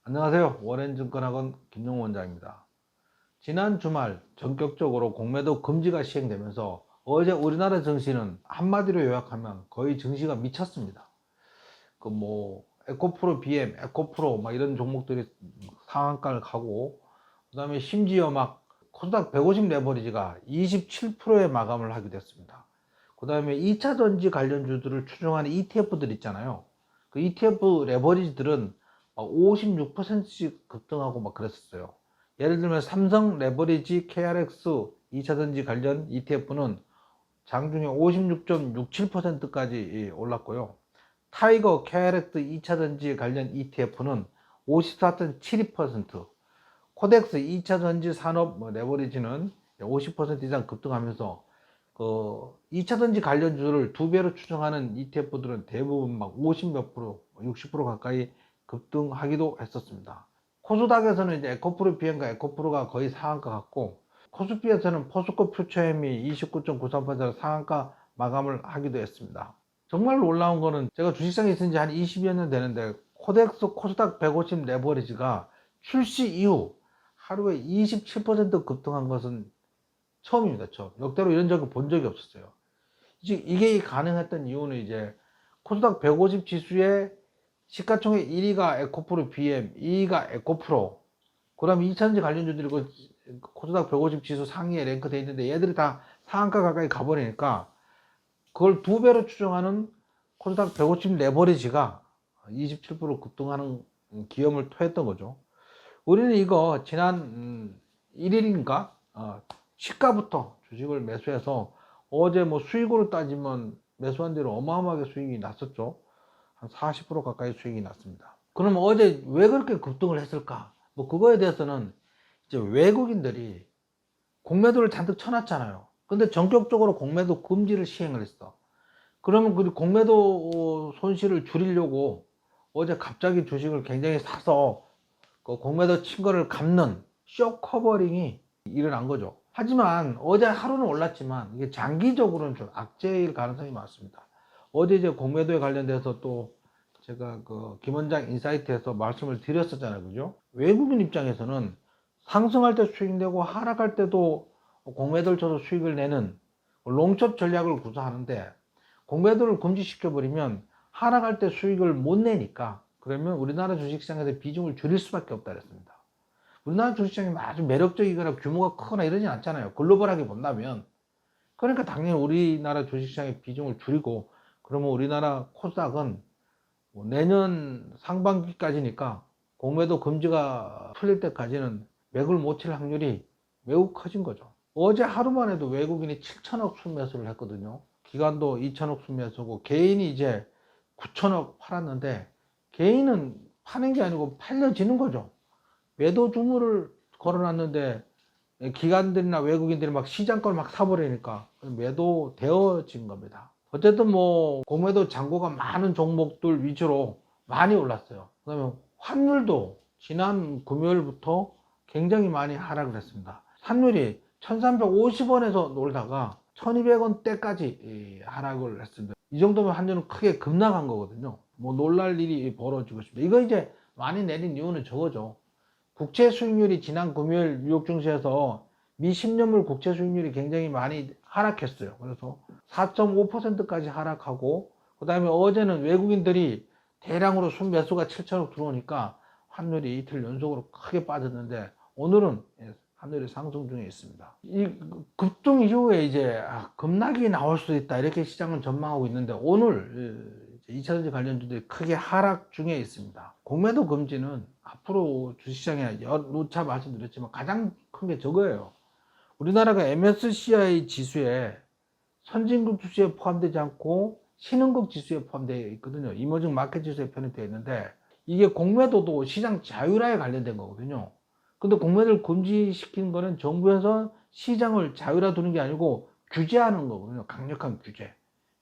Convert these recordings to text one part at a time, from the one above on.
안녕하세요. 원앤증권학원 김용호 원장입니다. 지난 주말 전격적으로 공매도 금지가 시행되면서 어제 우리나라 증시는 한마디로 요약하면 거의 증시가 미쳤습니다. 에코프로 BM, 에코프로 막 이런 종목들이 상한가를 가고, 그 다음에 심지어 막 코스닥 150 레버리지가 27%의 마감을 하게 됐습니다. 그 다음에 2차 전지 관련주들을 추종하는 ETF들 있잖아요. 그 ETF 레버리지들은 56%씩 급등하고 막 그랬었어요. 예를 들면 삼성 레버리지 KRX 2차 전지 관련 ETF는 장중에 56.67%까지 올랐고요. 타이거 KRX 2차 전지 관련 ETF는 54.72%, 코덱스 2차 전지 산업 레버리지는 50% 이상 급등하면서 2차 전지 관련주를 두 배로 추정하는 ETF들은 대부분 막 50 몇 프로, 60% 가까이 급등하기도 했었습니다. 코스닥에서는 이제 에코프로 BM과 에코프로가 거의 상한가 같고, 코스피에서는 포스코 퓨처엠이 29.93% 상한가 마감을 하기도 했습니다. 정말 놀라운 거는, 제가 주식장에 있은 지 한 20여 년 되는데 코덱스 코스닥 150 레버리지가 출시 이후 하루에 27% 급등한 것은 처음입니다. 처음. 역대로 이런 적을 본 적이 없었어요. 이게 가능했던 이유는 이제 코스닥 150 지수의 시가총액 1위가 에코프로 BM, 2위가 에코프로, 그 다음에 2차전지 관련주들이 코스닥 150 지수 상위에 랭크되어 있는데 얘들이 다 상한가 가까이 가버리니까 그걸 두 배로 추정하는 코스닥 150 레버리지가 27% 급등하는 기염을 토했던 거죠. 우리는 이거 지난 1일인가 시가부터 주식을 매수해서 어제 수익으로 따지면 매수한 대로 어마어마하게 수익이 났었죠. 한 40% 가까이 수익이 났습니다. 그럼 어제 왜 그렇게 급등을 했을까? 그거에 대해서는 이제 외국인들이 공매도를 잔뜩 쳐놨잖아요. 근데 전격적으로 공매도 금지를 시행을 했어. 그러면 그 공매도 손실을 줄이려고 어제 갑자기 주식을 굉장히 사서 그 공매도 친 거를 갚는 쇼 커버링이 일어난 거죠. 하지만 어제 하루는 올랐지만 이게 장기적으로는 좀 악재일 가능성이 많습니다. 어제 이제 공매도에 관련돼서 또 제가 김 원장 인사이트에서 말씀을 드렸었잖아요. 그죠? 외국인 입장에서는 상승할 때 수익 내고 하락할 때도 공매도를 쳐서 수익을 내는 롱숏 전략을 구사하는데, 공매도를 금지시켜버리면 하락할 때 수익을 못 내니까, 그러면 우리나라 주식시장에서 비중을 줄일 수밖에 없다 그랬습니다. 우리나라 주식시장이 아주 매력적이거나 규모가 크거나 이러진 않잖아요. 글로벌하게 본다면. 그러니까 당연히 우리나라 주식시장의 비중을 줄이고, 그러면 우리나라 코스닥은 내년 상반기까지니까 공매도 금지가 풀릴 때까지는 맥을 못 칠 확률이 매우 커진 거죠. 어제 하루만 해도 외국인이 7천억 순매수를 했거든요. 기관도 2천억 순매수고, 개인이 이제 9천억 팔았는데, 개인은 파는 게 아니고 팔려지는 거죠. 매도 주문을 걸어놨는데 기관들이나 외국인들이 막 시장 걸 막 사버리니까 매도되어진 겁니다. 어쨌든 공매도 잔고가 많은 종목들 위주로 많이 올랐어요. 그 다음에 환율도 지난 금요일부터 굉장히 많이 하락을 했습니다. 환율이 1350원에서 놀다가 1200원대까지 하락을 했습니다. 이 정도면 환율은 크게 급락한 거거든요. 놀랄 일이 벌어지고 있습니다. 이거 이제 많이 내린 이유는 저거죠. 국채 수익률이 지난 금요일 뉴욕 증시에서 미 10년물 국채 수익률이 굉장히 많이 하락했어요. 그래서 4.5%까지 하락하고, 그 다음에 어제는 외국인들이 대량으로 순매수가 7천억 들어오니까 환율이 이틀 연속으로 크게 빠졌는데, 오늘은 환율이 상승 중에 있습니다. 이 급등 이후에 이제 급락이 나올 수도 있다, 이렇게 시장은 전망하고 있는데, 오늘 2차전지 관련주들이 크게 하락 중에 있습니다. 공매도 금지는 앞으로 주식시장에 누차 말씀드렸지만 가장 큰 게 저거예요. 우리나라가 MSCI 지수에 선진국 지수에 포함되지 않고 신흥국 지수에 포함되어 있거든요. 이머징 마켓 지수에 편입되어 있는데, 이게 공매도도 시장 자율화에 관련된 거거든요. 근데 공매도를 금지시키는 거는 정부에서 시장을 자율화 두는 게 아니고 규제하는 거거든요. 강력한 규제.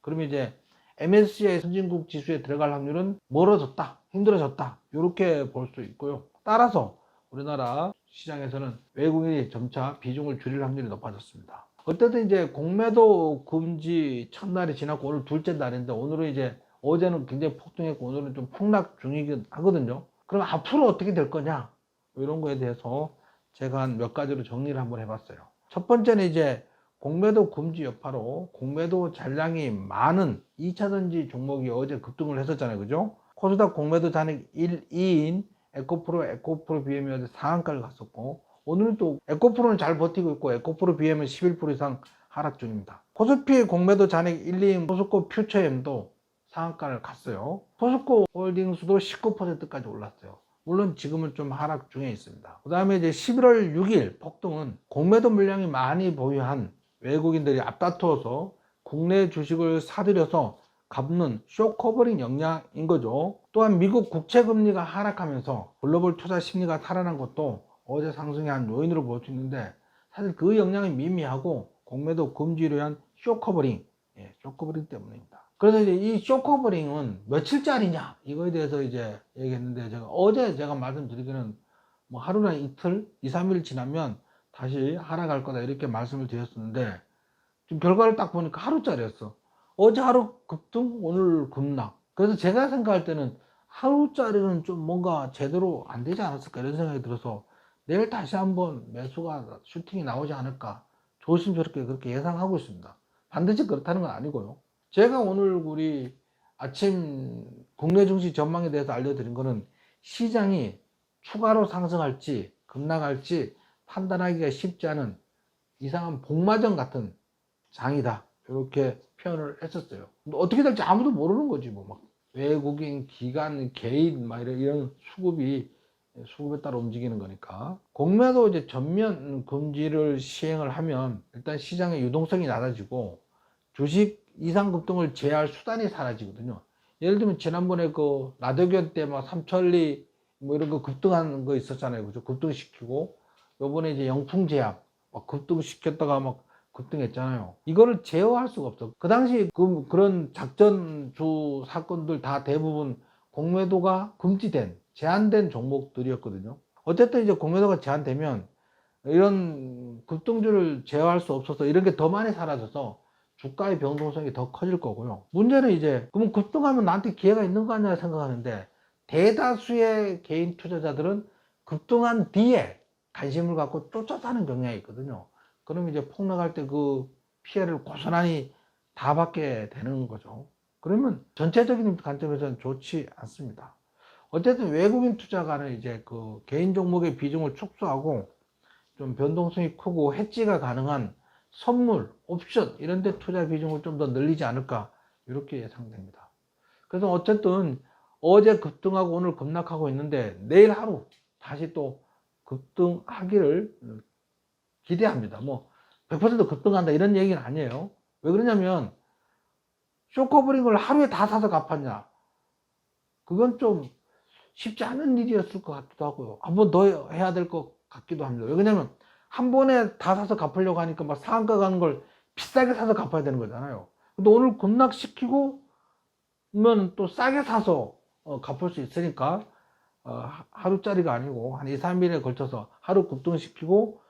그러면 이제 MSCI 선진국 지수에 들어갈 확률은 멀어졌다, 힘들어졌다, 이렇게 볼 수 있고요. 따라서 우리나라 시장에서는 외국인이 점차 비중을 줄일 확률이 높아졌습니다. 어쨌든 이제 공매도 금지 첫날이 지났고 오늘 둘째 날인데, 오늘은 이제 어제는 굉장히 폭등했고 오늘은 좀 폭락 중이긴 하거든요. 그럼 앞으로 어떻게 될 거냐? 이런 거에 대해서 제가 한 몇 가지로 정리를 한번 해봤어요. 첫 번째는 이제 공매도 금지 여파로 공매도 잔량이 많은 2차전지 종목이 어제 급등을 했었잖아요. 그죠? 코스닥 공매도 잔액 1, 2인 에코프로 BM이 어제 상한가를 갔었고, 오늘은 또 에코프로는 잘 버티고 있고 에코프로 BM은 11% 이상 하락 중입니다. 코스피 공매도 잔액 1, 2인 포스코 퓨처엠도 상한가를 갔어요. 포스코 홀딩스도 19%까지 올랐어요. 물론 지금은 좀 하락 중에 있습니다. 그 다음에 이제 11월 6일 폭등은 공매도 물량이 많이 보유한 외국인들이 앞다투어서 국내 주식을 사들여서 갚는 쇼커버링 역량인 거죠. 또한 미국 국채 금리가 하락하면서 글로벌 투자 심리가 살아난 것도 어제 상승의 한 요인으로 볼 수 있는데, 사실 그 영향이 미미하고 공매도 금지로 한 쇼커버링 때문입니다. 그래서 이제 이 쇼커버링은 며칠짜리냐 이거에 대해서 이제 얘기했는데, 제가 어제 말씀드리기는 뭐 하루나 이틀, 2, 3일 지나면 다시 하락할 거다 이렇게 말씀을 드렸었는데, 지금 결과를 딱 보니까 하루짜리였어. 어제 하루 급등, 오늘 급락. 그래서 제가 생각할 때는 하루짜리는 좀 뭔가 제대로 안 되지 않았을까 이런 생각이 들어서 내일 다시 한번 매수가 슈팅이 나오지 않을까 조심스럽게 그렇게 예상하고 있습니다. 반드시 그렇다는 건 아니고요. 제가 오늘 우리 아침 국내 증시 전망에 대해서 알려드린 거는 시장이 추가로 상승할지 급락할지 판단하기가 쉽지 않은 이상한 복마전 같은 장이다, 이렇게 표현을 했었어요. 어떻게 될지 아무도 모르는 거지. 뭐 막 외국인, 기관, 개인 막 이런 수급에 따라 움직이는 거니까. 공매도 이제 전면 금지를 시행을 하면 일단 시장의 유동성이 낮아지고 주식 이상 급등을 제어할 수단이 사라지거든요. 예를 들면 지난번에 그 라더견 때 막 삼천리 뭐 이런 거 급등한 거 있었잖아요. 그죠? 급등시키고 요번에 이제 영풍 제약 막 급등시켰다가 막 급등했잖아요. 이거를 제어할 수가 없어. 그 당시 그런 작전주 사건들 다 대부분 공매도가 금지된, 제한된 종목들이었거든요. 어쨌든 이제 공매도가 제한되면 이런 급등주를 제어할 수 없어서 이런 게 더 많이 사라져서 주가의 변동성이 더 커질 거고요. 문제는 이제 그러면 급등하면 나한테 기회가 있는 거 아니냐 생각하는데, 대다수의 개인 투자자들은 급등한 뒤에 관심을 갖고 쫓아사는 경향이 있거든요. 그럼 이제 폭락할 때 그 피해를 고스란히 다 받게 되는 거죠. 그러면 전체적인 관점에서는 좋지 않습니다. 어쨌든 외국인 투자가는 이제 그 개인 종목의 비중을 축소하고 좀 변동성이 크고 해지가 가능한 선물, 옵션 이런 데 투자 비중을 좀 더 늘리지 않을까 이렇게 예상됩니다. 그래서 어쨌든 어제 급등하고 오늘 급락하고 있는데 내일 하루 다시 또 급등하기를 기대합니다. 뭐 100% 급등한다 이런 얘기는 아니에요. 왜 그러냐면 쇼커버링을 하루에 다 사서 갚았냐, 그건 좀 쉽지 않은 일이었을 것 같기도 하고요. 한 번 더 해야 될 것 같기도 합니다. 왜 그러냐면 한 번에 다 사서 갚으려고 하니까 막 상한가 가는 걸 비싸게 사서 갚아야 되는 거잖아요. 근데 오늘 급락시키고 면 또 싸게 사서 갚을 수 있으니까 하루짜리가 아니고 한 2, 3일에 걸쳐서 하루 급등시키고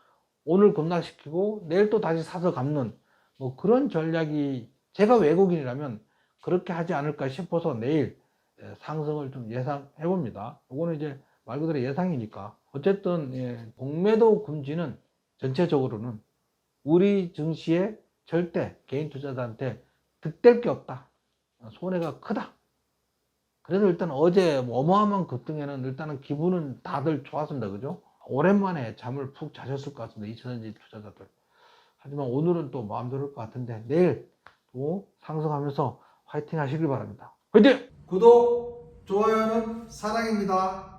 오늘 급락시키고 내일 또 다시 사서 갚는 뭐 그런 전략이, 제가 외국인이라면 그렇게 하지 않을까 싶어서 내일 상승을 좀 예상해 봅니다. 이거는 이제 말 그대로 예상이니까. 어쨌든 공매도 금지는 전체적으로는 우리 증시에 절대 개인 투자자한테 득될 게 없다, 손해가 크다. 그래도 일단 어제 어마어마한 급등에는 일단은 기분은 다들 좋았습니다. 그죠? 오랜만에 잠을 푹 자셨을 것 같은데 2차전지 투자자들. 하지만 오늘은 또 마음대로 것 같은데 내일 또 상승하면서 화이팅 하시길 바랍니다. 화이팅! 구독, 좋아요는 사랑입니다.